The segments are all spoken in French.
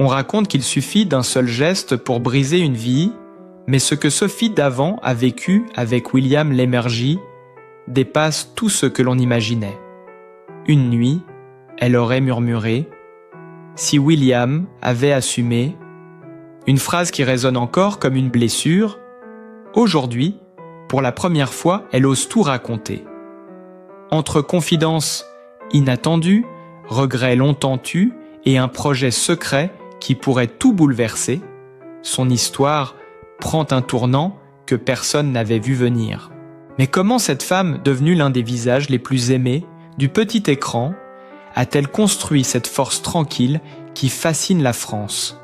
On raconte qu'il suffit d'un seul geste pour briser une vie, mais ce que Sophie Davant a vécu avec William Lémergie dépasse tout ce que l'on imaginait. Une nuit, elle aurait murmuré « Si William avait assumé », une phrase qui résonne encore comme une blessure. Aujourd'hui, pour la première fois, elle ose tout raconter. Entre confidences inattendues, regrets longtemps tus et un projet secret qui pourrait tout bouleverser, son histoire prend un tournant que personne n'avait vu venir. Mais comment cette femme, devenue l'un des visages les plus aimés du petit écran, a-t-elle construit cette force tranquille qui fascine la France ?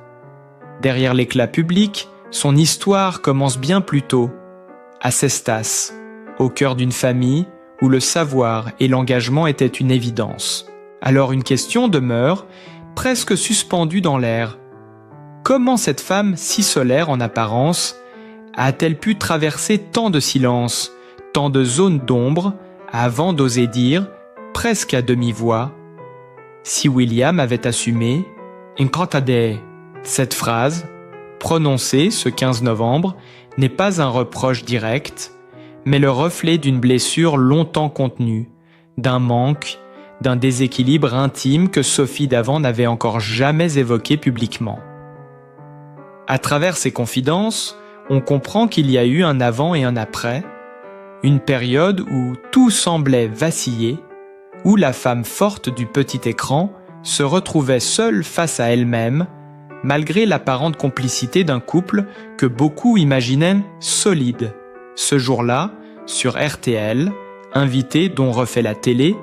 Derrière l'éclat public, son histoire commence bien plus tôt, à Cestas, au cœur d'une famille où le savoir et l'engagement étaient une évidence. Alors une question demeure, presque suspendue dans l'air. Comment cette femme si solaire en apparence a-t-elle pu traverser tant de silence, tant de zones d'ombre, avant d'oser dire, presque à demi-voix, « Si William avait assumé, Incantade ». Cette phrase, prononcée ce 15 novembre, n'est pas un reproche direct, mais le reflet d'une blessure longtemps contenue, d'un manque, d'un déséquilibre intime que Sophie Davant n'avait encore jamais évoqué publiquement. À travers ses confidences, on comprend qu'il y a eu un avant et un après, une période où tout semblait vaciller, où la femme forte du petit écran se retrouvait seule face à elle-même, malgré l'apparente complicité d'un couple que beaucoup imaginaient solide. Ce jour-là, sur RTL, invité dont refait la télé,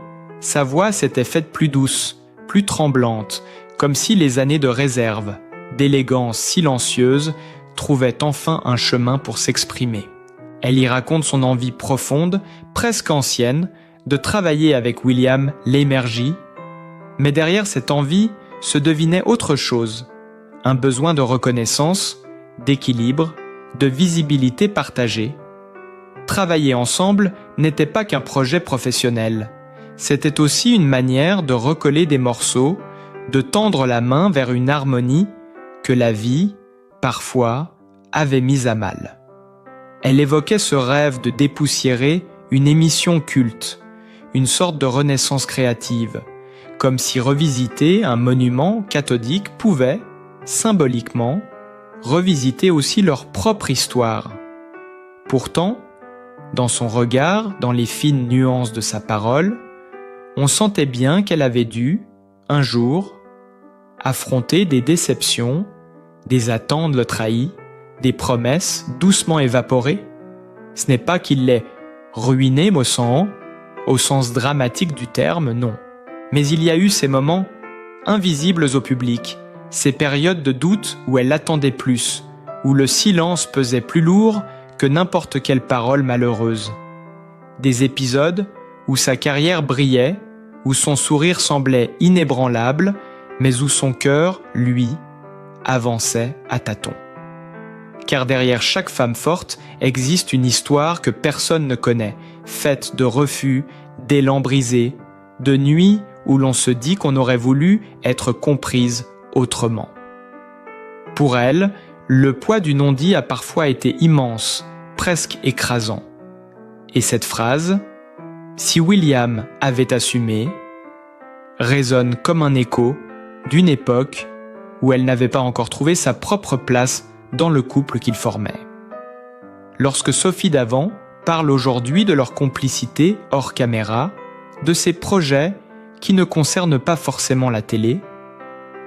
sa voix s'était faite plus douce, plus tremblante, comme si les années de réserve, d'élégance silencieuse, trouvaient enfin un chemin pour s'exprimer. Elle y raconte son envie profonde, presque ancienne, de travailler avec William Lémergie, mais derrière cette envie se devinait autre chose, un besoin de reconnaissance, d'équilibre, de visibilité partagée. Travailler ensemble n'était pas qu'un projet professionnel, c'était aussi une manière de recoller des morceaux, de tendre la main vers une harmonie que la vie, parfois, avait mise à mal. Elle évoquait ce rêve de dépoussiérer une émission culte, une sorte de renaissance créative, comme si revisiter un monument cathodique pouvait, symboliquement, revisiter aussi leur propre histoire. Pourtant, dans son regard, dans les fines nuances de sa parole, on sentait bien qu'elle avait dû, un jour, affronter des déceptions, des attentes le trahies, des promesses doucement évaporées. Ce n'est pas qu'il l'ait ruinée, Maussan, au sens dramatique du terme, non. Mais il y a eu ces moments invisibles au public, ces périodes de doute où elle attendait plus, où le silence pesait plus lourd que n'importe quelle parole malheureuse. Des épisodes où sa carrière brillait, où son sourire semblait inébranlable, mais où son cœur, lui, avançait à tâtons. Car derrière chaque femme forte existe une histoire que personne ne connaît, faite de refus, d'élans brisés, de nuits où l'on se dit qu'on aurait voulu être comprise autrement. Pour elle, le poids du non-dit a parfois été immense, presque écrasant. Et cette phrase, « Si William avait assumé », résonne comme un écho d'une époque où elle n'avait pas encore trouvé sa propre place dans le couple qu'ils formaient. Lorsque Sophie Davant parle aujourd'hui de leur complicité hors caméra, de ses projets qui ne concernent pas forcément la télé,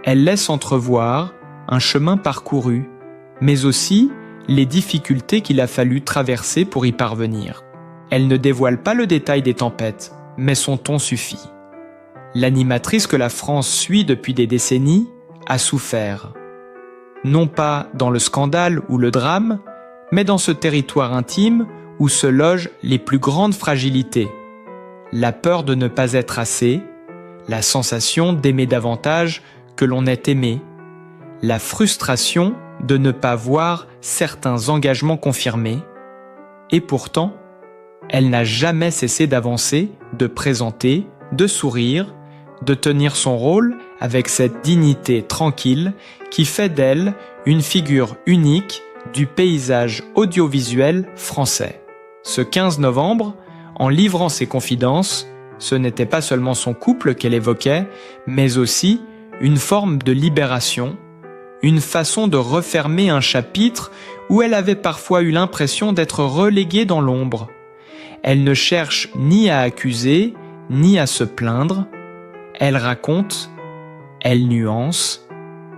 elle laisse entrevoir un chemin parcouru, mais aussi les difficultés qu'il a fallu traverser pour y parvenir. Elle ne dévoile pas le détail des tempêtes, mais son ton suffit. L'animatrice que la France suit depuis des décennies a souffert. Non pas dans le scandale ou le drame, mais dans ce territoire intime où se logent les plus grandes fragilités. La peur de ne pas être assez, la sensation d'aimer davantage que l'on est aimé, la frustration de ne pas voir certains engagements confirmés, et pourtant, elle n'a jamais cessé d'avancer, de présenter, de sourire, de tenir son rôle avec cette dignité tranquille qui fait d'elle une figure unique du paysage audiovisuel français. Ce 15 novembre, en livrant ses confidences, ce n'était pas seulement son couple qu'elle évoquait, mais aussi une forme de libération, une façon de refermer un chapitre où elle avait parfois eu l'impression d'être reléguée dans l'ombre. Elle ne cherche ni à accuser, ni à se plaindre. Elle raconte, elle nuance,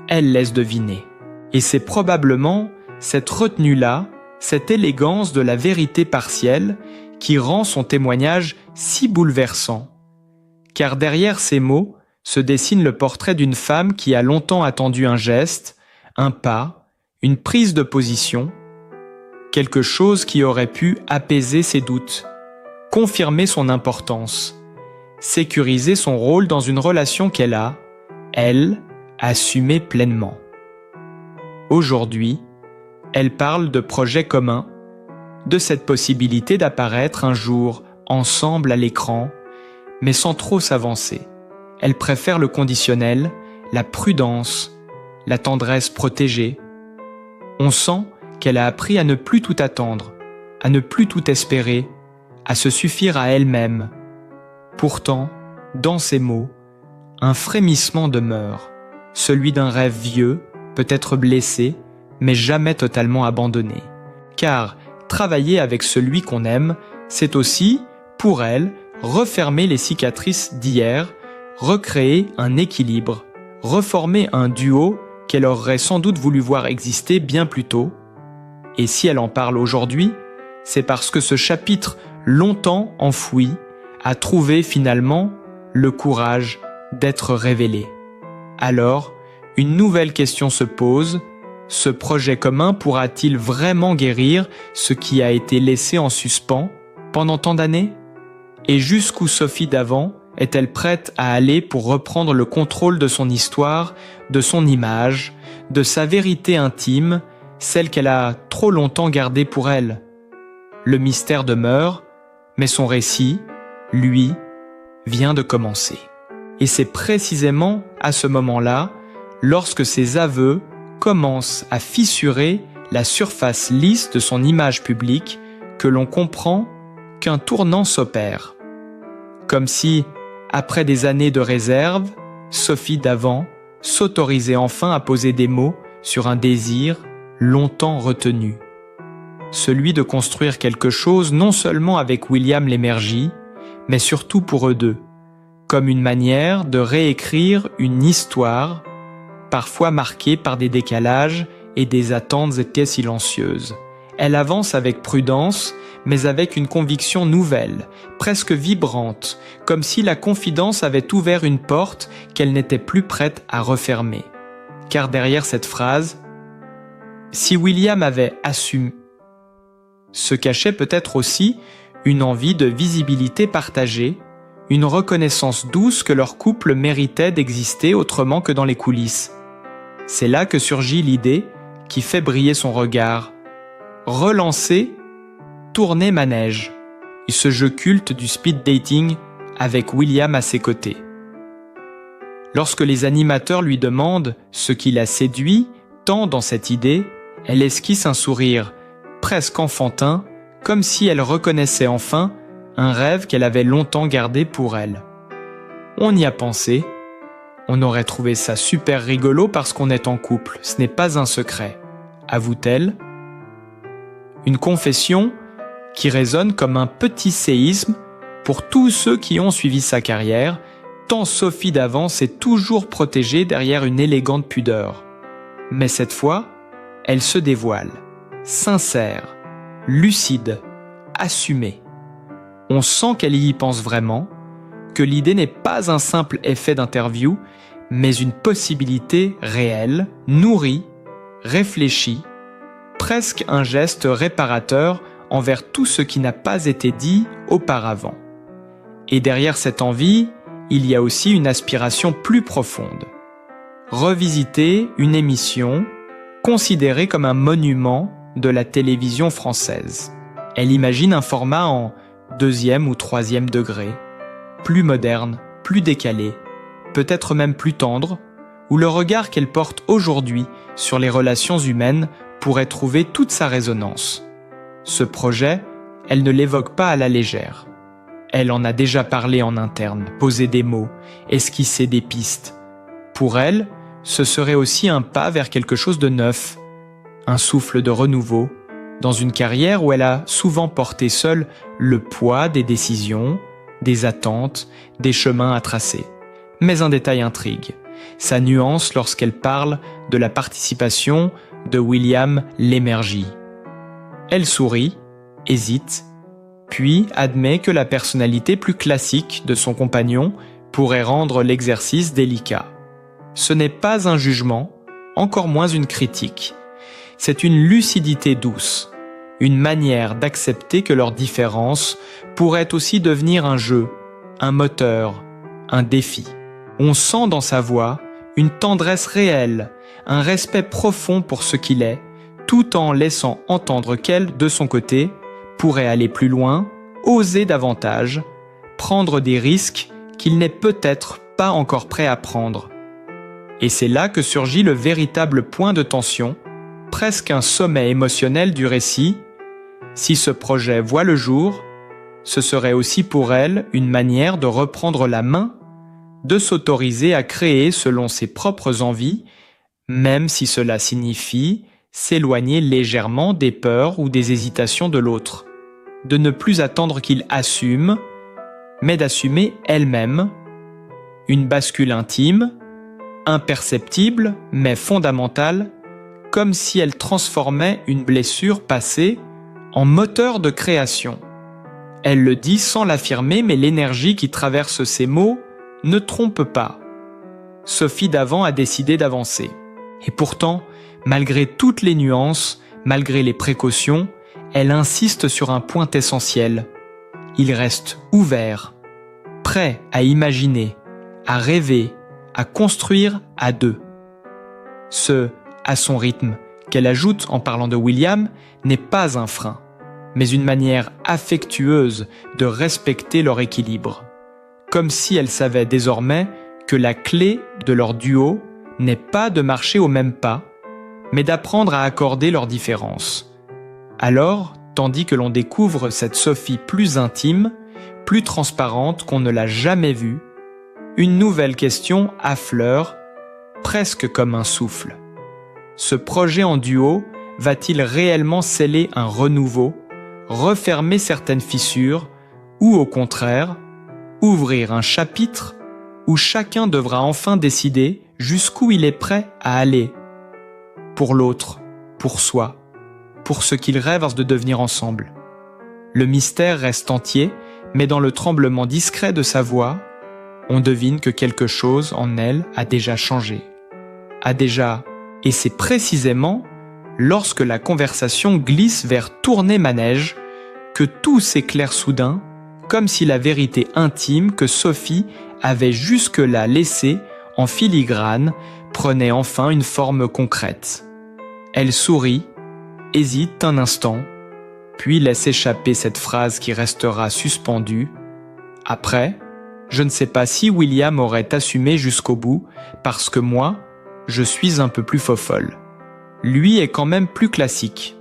elle laisse deviner. Et c'est probablement cette retenue-là, cette élégance de la vérité partielle qui rend son témoignage si bouleversant. Car derrière ces mots se dessine le portrait d'une femme qui a longtemps attendu un geste, un pas, une prise de position, quelque chose qui aurait pu apaiser ses doutes, confirmer son importance, sécuriser son rôle dans une relation qu'elle a, elle, assumée pleinement. Aujourd'hui, elle parle de projets communs, de cette possibilité d'apparaître un jour ensemble à l'écran, mais sans trop s'avancer. Elle préfère le conditionnel, la prudence, la tendresse protégée. On sent qu'elle a appris à ne plus tout attendre, à ne plus tout espérer, à se suffire à elle-même. Pourtant, dans ces mots, un frémissement demeure, celui d'un rêve vieux, peut-être blessé, mais jamais totalement abandonné. Car travailler avec celui qu'on aime, c'est aussi, pour elle, refermer les cicatrices d'hier, recréer un équilibre, reformer un duo qu'elle aurait sans doute voulu voir exister bien plus tôt. Et si elle en parle aujourd'hui, c'est parce que ce chapitre longtemps enfoui a trouvé finalement le courage d'être révélé. Alors, une nouvelle question se pose. Ce projet commun pourra-t-il vraiment guérir ce qui a été laissé en suspens pendant tant d'années ? Et jusqu'où Sophie Davant est-elle prête à aller pour reprendre le contrôle de son histoire, de son image, de sa vérité intime, celle qu'elle a trop longtemps gardée pour elle ? Le mystère demeure, mais son récit, lui, vient de commencer. Et c'est précisément à ce moment-là, lorsque ses aveux commencent à fissurer la surface lisse de son image publique, que l'on comprend qu'un tournant s'opère. Comme si, après des années de réserve, Sophie Davant s'autorisait enfin à poser des mots sur un désir longtemps retenu. Celui de construire quelque chose non seulement avec William Lémergie, mais surtout pour eux deux, comme une manière de réécrire une histoire, parfois marquée par des décalages et des attentes étaient silencieuses. Elle avance avec prudence, mais avec une conviction nouvelle, presque vibrante, comme si la confidence avait ouvert une porte qu'elle n'était plus prête à refermer. Car derrière cette phrase, si William avait assumé, se cachait peut-être aussi une envie de visibilité partagée, une reconnaissance douce que leur couple méritait d'exister autrement que dans les coulisses. C'est là que surgit l'idée qui fait briller son regard. Relancer, tourner manège. Et ce jeu culte du speed dating avec William à ses côtés. Lorsque les animateurs lui demandent ce qui la séduit, tant dans cette idée, elle esquisse un sourire, presque enfantin, comme si elle reconnaissait enfin un rêve qu'elle avait longtemps gardé pour elle. On y a pensé. On aurait trouvé ça super rigolo parce qu'on est en couple, ce n'est pas un secret, avoue-t-elle. Une confession qui résonne comme un petit séisme pour tous ceux qui ont suivi sa carrière, tant Sophie Davant s'est toujours protégée derrière une élégante pudeur. Mais cette fois, elle se dévoile, sincère, lucide, assumée. On sent qu'elle y pense vraiment, que l'idée n'est pas un simple effet d'interview, mais une possibilité réelle, nourrie, réfléchie, presque un geste réparateur envers tout ce qui n'a pas été dit auparavant. Et derrière cette envie, il y a aussi une aspiration plus profonde. Revisiter une émission considérée comme un monument de la télévision française. Elle imagine un format en 2e ou 3e degré, plus moderne, plus décalé, peut-être même plus tendre, où le regard qu'elle porte aujourd'hui sur les relations humaines pourrait trouver toute sa résonance. Ce projet, elle ne l'évoque pas à la légère. Elle en a déjà parlé en interne, posé des mots, esquissé des pistes. Pour elle, ce serait aussi un pas vers quelque chose de neuf, un souffle de renouveau, dans une carrière où elle a souvent porté seule le poids des décisions, des attentes, des chemins à tracer. Mais un détail intrigue, sa nuance lorsqu'elle parle de la participation de William Lémergie. Elle sourit, hésite, puis admet que la personnalité plus classique de son compagnon pourrait rendre l'exercice délicat. Ce n'est pas un jugement, encore moins une critique. C'est une lucidité douce, une manière d'accepter que leurs différences pourraient aussi devenir un jeu, un moteur, un défi. On sent dans sa voix une tendresse réelle, un respect profond pour ce qu'il est, tout en laissant entendre qu'elle, de son côté, pourrait aller plus loin, oser davantage, prendre des risques qu'il n'est peut-être pas encore prêt à prendre. Et c'est là que surgit le véritable point de tension, presque un sommet émotionnel du récit. Si ce projet voit le jour, ce serait aussi pour elle une manière de reprendre la main, de s'autoriser à créer selon ses propres envies, même si cela signifie s'éloigner légèrement des peurs ou des hésitations de l'autre, de ne plus attendre qu'il assume, mais d'assumer elle-même, une bascule intime, imperceptible mais fondamentale, comme si elle transformait une blessure passée en moteur de création. Elle le dit sans l'affirmer, mais l'énergie qui traverse ses mots ne trompe pas. Sophie Davant a décidé d'avancer. Et pourtant, malgré toutes les nuances, malgré les précautions, elle insiste sur un point essentiel. Il reste ouvert, prêt à imaginer, à rêver, à construire à deux. Ce « à son rythme » qu'elle ajoute en parlant de William n'est pas un frein, mais une manière affectueuse de respecter leur équilibre. Comme si elle savait désormais que la clé de leur duo n'est pas de marcher au même pas, mais d'apprendre à accorder leurs différences. Alors, tandis que l'on découvre cette Sophie plus intime, plus transparente qu'on ne l'a jamais vue, une nouvelle question affleure, presque comme un souffle. Ce projet en duo va-t-il réellement sceller un renouveau, refermer certaines fissures, ou au contraire, ouvrir un chapitre où chacun devra enfin décider jusqu'où il est prêt à aller, pour l'autre, pour soi, pour ce qu'ils rêvent de devenir ensemble. Le mystère reste entier, mais dans le tremblement discret de sa voix, on devine que quelque chose en elle a déjà changé. Et c'est précisément lorsque la conversation glisse vers tourner manège que tout s'éclaire soudain, comme si la vérité intime que Sophie avait jusque-là laissée en filigrane prenait enfin une forme concrète. Elle sourit, hésite un instant, puis laisse échapper cette phrase qui restera suspendue. Après, je ne sais pas si William aurait assumé jusqu'au bout, parce que moi, je suis un peu plus fofolle. Lui est quand même plus classique.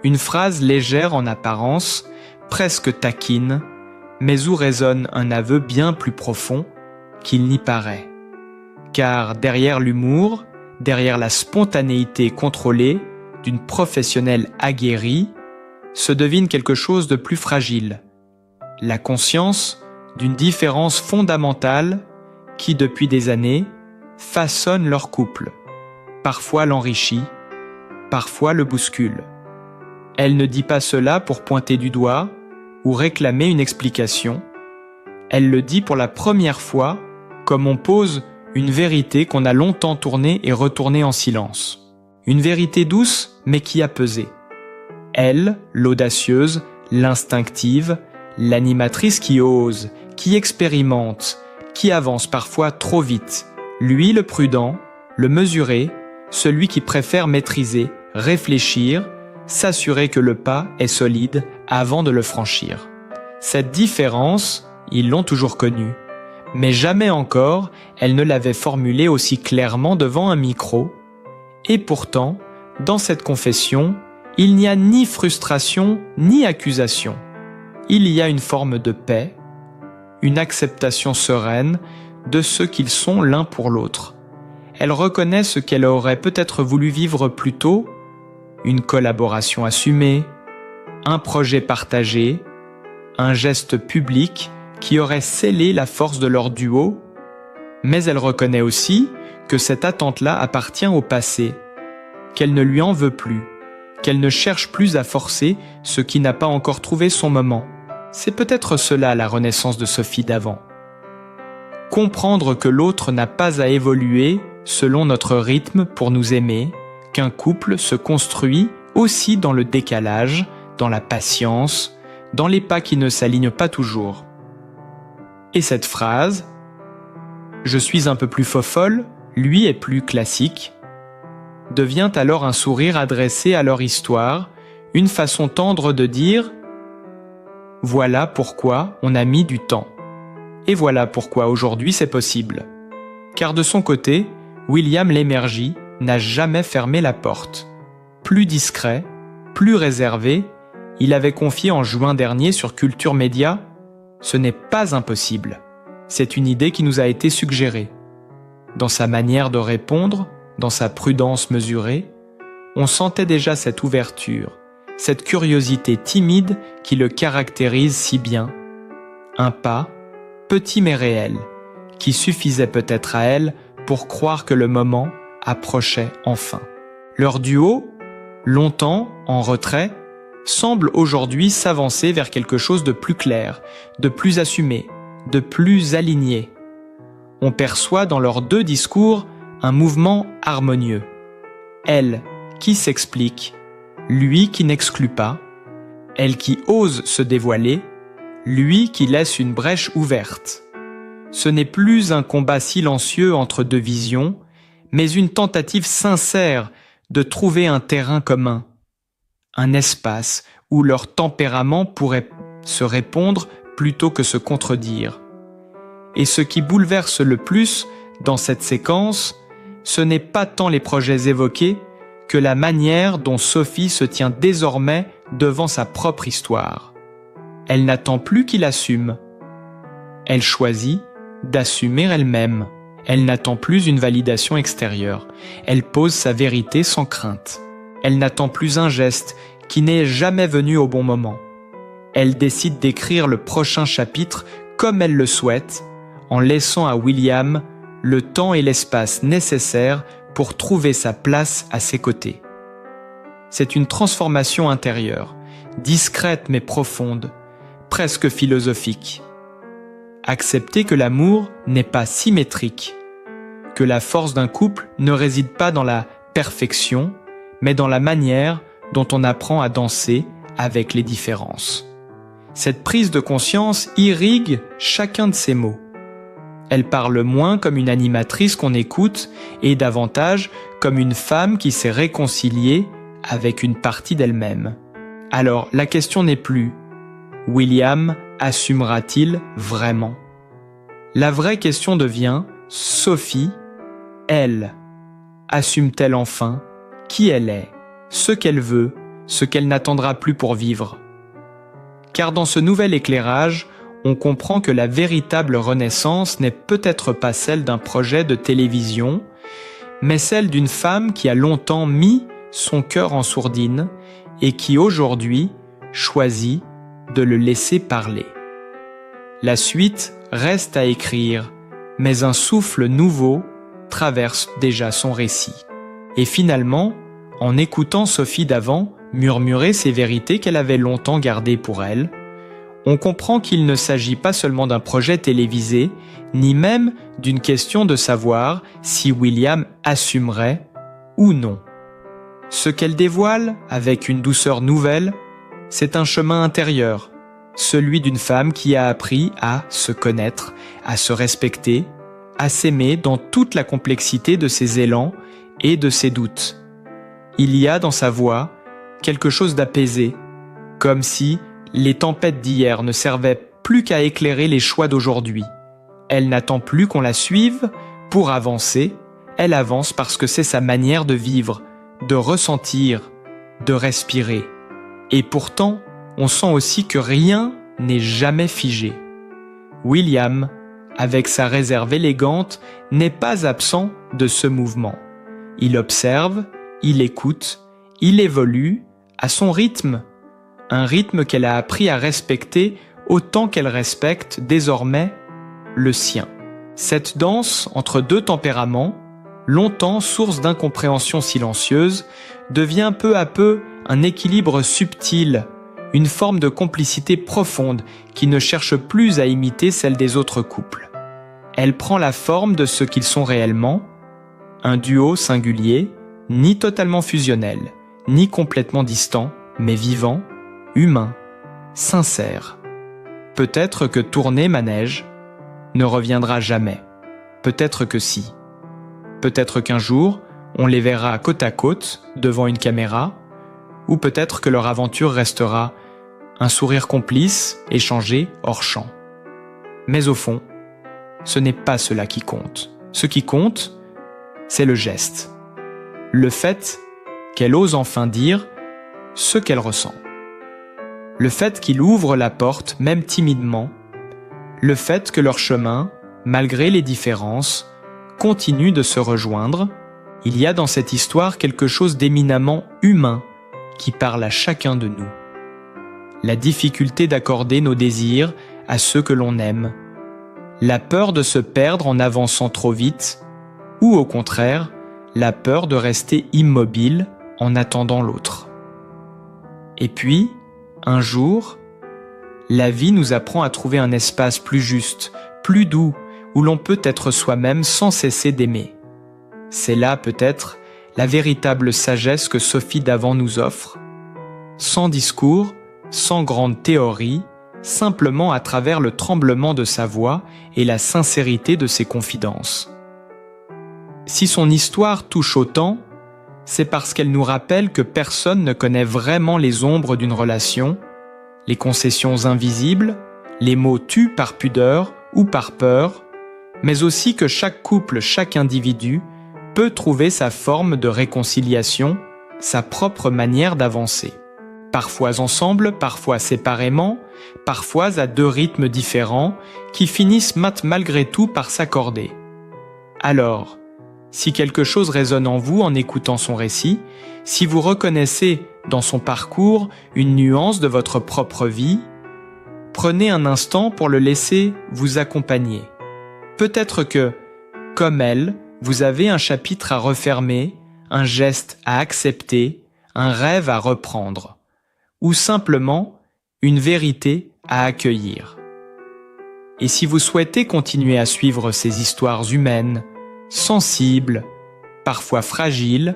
Une phrase légère en apparence, presque taquine, mais où résonne un aveu bien plus profond qu'il n'y paraît. Car derrière l'humour, derrière la spontanéité contrôlée d'une professionnelle aguerrie, se devine quelque chose de plus fragile. La conscience d'une différence fondamentale qui, depuis des années, façonne leur couple, parfois l'enrichit, parfois le bouscule. Elle ne dit pas cela pour pointer du doigt ou réclamer une explication. Elle le dit pour la première fois, comme on pose une vérité qu'on a longtemps tournée et retournée en silence. Une vérité douce, mais qui a pesé. Elle, l'audacieuse, l'instinctive, l'animatrice qui ose, qui expérimente, qui avance parfois trop vite. Lui, le prudent, le mesuré, celui qui préfère maîtriser, réfléchir, s'assurer que le pas est solide avant de le franchir. Cette différence, ils l'ont toujours connue, mais jamais encore elle ne l'avait formulé aussi clairement devant un micro. Et pourtant, dans cette confession, il n'y a ni frustration ni accusation. Il y a une forme de paix, une acceptation sereine de ce qu'ils sont l'un pour l'autre. Elle reconnaît ce qu'elle aurait peut-être voulu vivre plus tôt, une collaboration assumée, un projet partagé, un geste public qui aurait scellé la force de leur duo, mais elle reconnaît aussi que cette attente-là appartient au passé, qu'elle ne lui en veut plus, qu'elle ne cherche plus à forcer ce qui n'a pas encore trouvé son moment. C'est peut-être cela la renaissance de Sophie d'Avant. Comprendre que l'autre n'a pas à évoluer selon notre rythme pour nous aimer, qu'un couple se construit aussi dans le décalage, dans la patience, dans les pas qui ne s'alignent pas toujours. Et cette phrase « Je suis un peu plus fofolle, lui est plus classique » devient alors un sourire adressé à leur histoire, une façon tendre de dire « Voilà pourquoi on a mis du temps. Et voilà pourquoi aujourd'hui c'est possible. » Car de son côté, William Lémergie n'a jamais fermé la porte. Plus discret, plus réservé, il avait confié en juin dernier sur Culture Média « Ce n'est pas impossible. C'est une idée qui nous a été suggérée. » Dans sa manière de répondre, dans sa prudence mesurée, on sentait déjà cette ouverture, cette curiosité timide qui le caractérise si bien. Un pas, petit mais réel, qui suffisait peut-être à elle pour croire que le moment approchait enfin. Leur duo, longtemps en retrait, semble aujourd'hui s'avancer vers quelque chose de plus clair, de plus assumé, de plus aligné. On perçoit dans leurs deux discours un mouvement harmonieux. Elle qui s'explique, lui qui n'exclut pas, elle qui ose se dévoiler, lui qui laisse une brèche ouverte. Ce n'est plus un combat silencieux entre deux visions, mais une tentative sincère de trouver un terrain commun, un espace où leur tempérament pourrait se répondre plutôt que se contredire. Et ce qui bouleverse le plus dans cette séquence, ce n'est pas tant les projets évoqués que la manière dont Sophie se tient désormais devant sa propre histoire. Elle n'attend plus qu'il assume. Elle choisit d'assumer elle-même. Elle n'attend plus une validation extérieure. Elle pose sa vérité sans crainte. Elle n'attend plus un geste qui n'est jamais venu au bon moment. Elle décide d'écrire le prochain chapitre comme elle le souhaite, en laissant à William le temps et l'espace nécessaires pour trouver sa place à ses côtés. C'est une transformation intérieure, discrète mais profonde, presque philosophique. Accepter que l'amour n'est pas symétrique, que la force d'un couple ne réside pas dans la perfection, mais dans la manière dont on apprend à danser avec les différences. Cette prise de conscience irrigue chacun de ces mots. Elle parle moins comme une animatrice qu'on écoute et davantage comme une femme qui s'est réconciliée avec une partie d'elle-même. Alors, la question n'est plus « William assumera-t-il vraiment ?» La vraie question devient « Sophie, elle, assume-t-elle enfin qui elle est, ce qu'elle veut, ce qu'elle n'attendra plus pour vivre ?» Car dans ce nouvel éclairage, on comprend que la véritable renaissance n'est peut-être pas celle d'un projet de télévision, mais celle d'une femme qui a longtemps mis son cœur en sourdine et qui aujourd'hui choisit de le laisser parler. La suite reste à écrire, mais un souffle nouveau traverse déjà son récit. Et finalement, en écoutant Sophie d'Avant murmurer ces vérités qu'elle avait longtemps gardées pour elle, on comprend qu'il ne s'agit pas seulement d'un projet télévisé, ni même d'une question de savoir si William assumerait ou non. Ce qu'elle dévoile, avec une douceur nouvelle, c'est un chemin intérieur, celui d'une femme qui a appris à se connaître, à se respecter, à s'aimer dans toute la complexité de ses élans et de ses doutes. Il y a dans sa voix quelque chose d'apaisé, comme si les tempêtes d'hier ne servaient plus qu'à éclairer les choix d'aujourd'hui, Elle n'attend plus qu'on la suive pour avancer, elle avance parce que c'est sa manière de vivre, de ressentir, de respirer. Et pourtant, on sent aussi que rien n'est jamais figé. William, avec sa réserve élégante, n'est pas absent de ce mouvement. Il observe, il écoute, il évolue à son rythme, un rythme qu'elle a appris à respecter autant qu'elle respecte désormais le sien. Cette danse entre deux tempéraments, longtemps source d'incompréhension silencieuse, devient peu à peu un équilibre subtil, une forme de complicité profonde qui ne cherche plus à imiter celle des autres couples. Elle prend la forme de ce qu'ils sont réellement, un duo singulier, ni totalement fusionnel, ni complètement distant, mais vivant, humain, sincère. Peut-être que tourner manège ne reviendra jamais. Peut-être que si. Peut-être qu'un jour, on les verra côte à côte, devant une caméra, ou peut-être que leur aventure restera un sourire complice, échangé hors champ. Mais au fond, ce n'est pas cela qui compte. Ce qui compte, c'est le geste. Le fait qu'elle ose enfin dire ce qu'elle ressent. Le fait qu'il ouvre la porte, même timidement. Le fait que leur chemin, malgré les différences, continue de se rejoindre. Il y a dans cette histoire quelque chose d'éminemment humain qui parle à chacun de nous. La difficulté d'accorder nos désirs à ceux que l'on aime. La peur de se perdre en avançant trop vite, ou au contraire, la peur de rester immobile en attendant l'autre. Et puis, un jour, la vie nous apprend à trouver un espace plus juste, plus doux, où l'on peut être soi-même sans cesser d'aimer. C'est là peut-être la véritable sagesse que Sophie Davant nous offre, sans discours, sans grande théorie, simplement à travers le tremblement de sa voix et la sincérité de ses confidences. Si son histoire touche autant, c'est parce qu'elle nous rappelle que personne ne connaît vraiment les ombres d'une relation, les concessions invisibles, les mots tus par pudeur ou par peur, mais aussi que chaque couple, chaque individu peut trouver sa forme de réconciliation, sa propre manière d'avancer. Parfois ensemble, parfois séparément, parfois à deux rythmes différents qui finissent malgré tout par s'accorder. Alors, si quelque chose résonne en vous en écoutant son récit, si vous reconnaissez dans son parcours une nuance de votre propre vie, prenez un instant pour le laisser vous accompagner. Peut-être que, comme elle, vous avez un chapitre à refermer, un geste à accepter, un rêve à reprendre, ou simplement une vérité à accueillir. Et si vous souhaitez continuer à suivre ces histoires humaines, sensibles, parfois fragiles,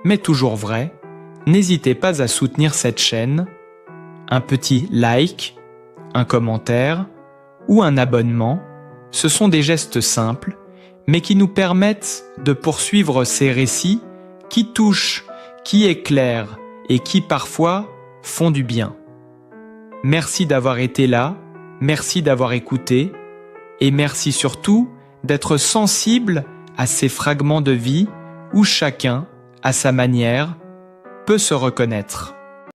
mais toujours vraies, n'hésitez pas à soutenir cette chaîne. Un petit like, un commentaire ou un abonnement, ce sont des gestes simples, mais qui nous permettent de poursuivre ces récits qui touchent, qui éclairent et qui parfois font du bien. Merci d'avoir été là, merci d'avoir écouté, et merci surtout d'être sensible à ces fragments de vie où chacun, à sa manière, peut se reconnaître.